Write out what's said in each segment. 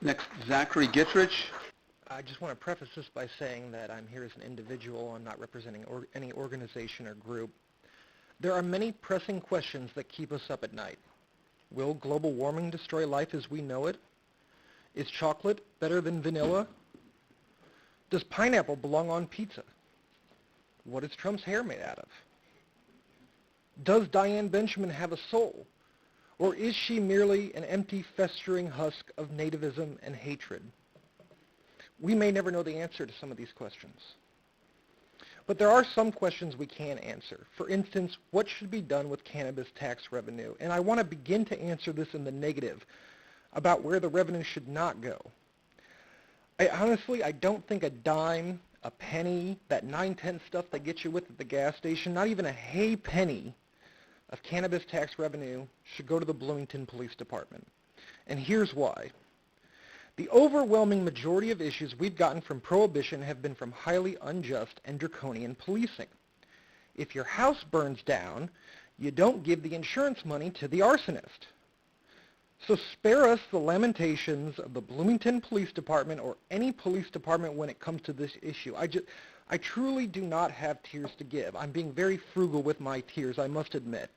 Next, Zachary Gittrich. I just want to preface this by saying that I'm here as an individual. I'm not representing any organization or group. There are many pressing questions that keep us up at night. Will global warming destroy life as we know it? Is chocolate better than vanilla? Does pineapple belong on pizza? What is Trump's hair made out of? Does Diane Benjamin have a soul? Or is she merely an empty, festering husk of nativism and hatred? We may never know the answer to some of these questions. But there are some questions we can answer. For instance, what should be done with cannabis tax revenue? And I want to begin to answer this in the negative, about where the revenue should not go. I don't think a dime, a penny, that 9-10 stuff they get you with at the gas station, not even a hay penny of cannabis tax revenue should go to the Bloomington Police Department. And here's why. The overwhelming majority of issues we've gotten from prohibition have been from highly unjust and draconian policing. If your house burns down, you don't give the insurance money to the arsonist. So spare us the lamentations of the Bloomington Police Department or any police department when it comes to this issue. I truly do not have tears to give. I'm being very frugal with my tears, I must admit.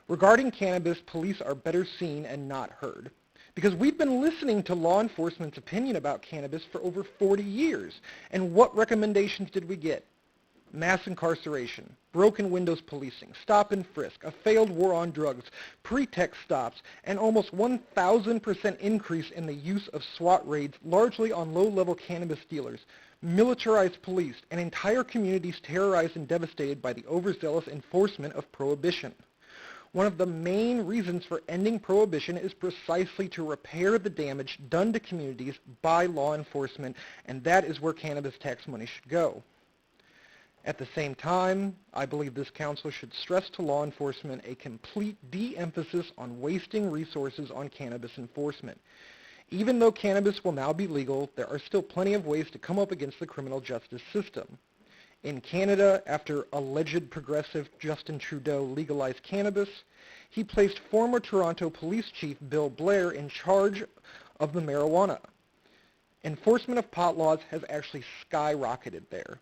Regarding cannabis, police are better seen and not heard. Because we've been listening to law enforcement's opinion about cannabis for over 40 years. And what recommendations did we get? Mass incarceration, broken windows policing, stop and frisk, a failed war on drugs, pretext stops, and almost 1,000% increase in the use of SWAT raids, largely on low-level cannabis dealers, militarized police, and entire communities terrorized and devastated by the overzealous enforcement of prohibition. One of the main reasons for ending prohibition is precisely to repair the damage done to communities by law enforcement, and that is where cannabis tax money should go. At the same time, I believe this council should stress to law enforcement a complete de-emphasis on wasting resources on cannabis enforcement. Even though cannabis will now be legal, there are still plenty of ways to come up against the criminal justice system. In Canada, after alleged progressive Justin Trudeau legalized cannabis, he placed former Toronto Police Chief Bill Blair in charge of the marijuana. Enforcement of pot laws has actually skyrocketed there.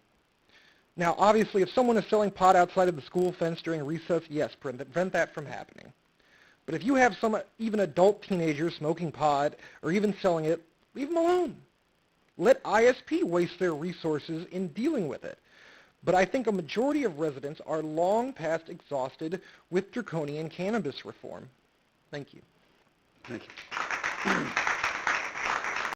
Now, obviously, if someone is selling pot outside of the school fence during recess, yes, prevent that from happening. But if you have some even adult teenagers smoking pot or even selling it, leave them alone. Let ISP waste their resources in dealing with it. But I think a majority of residents are long past exhausted with draconian cannabis reform. Thank you. Thank you.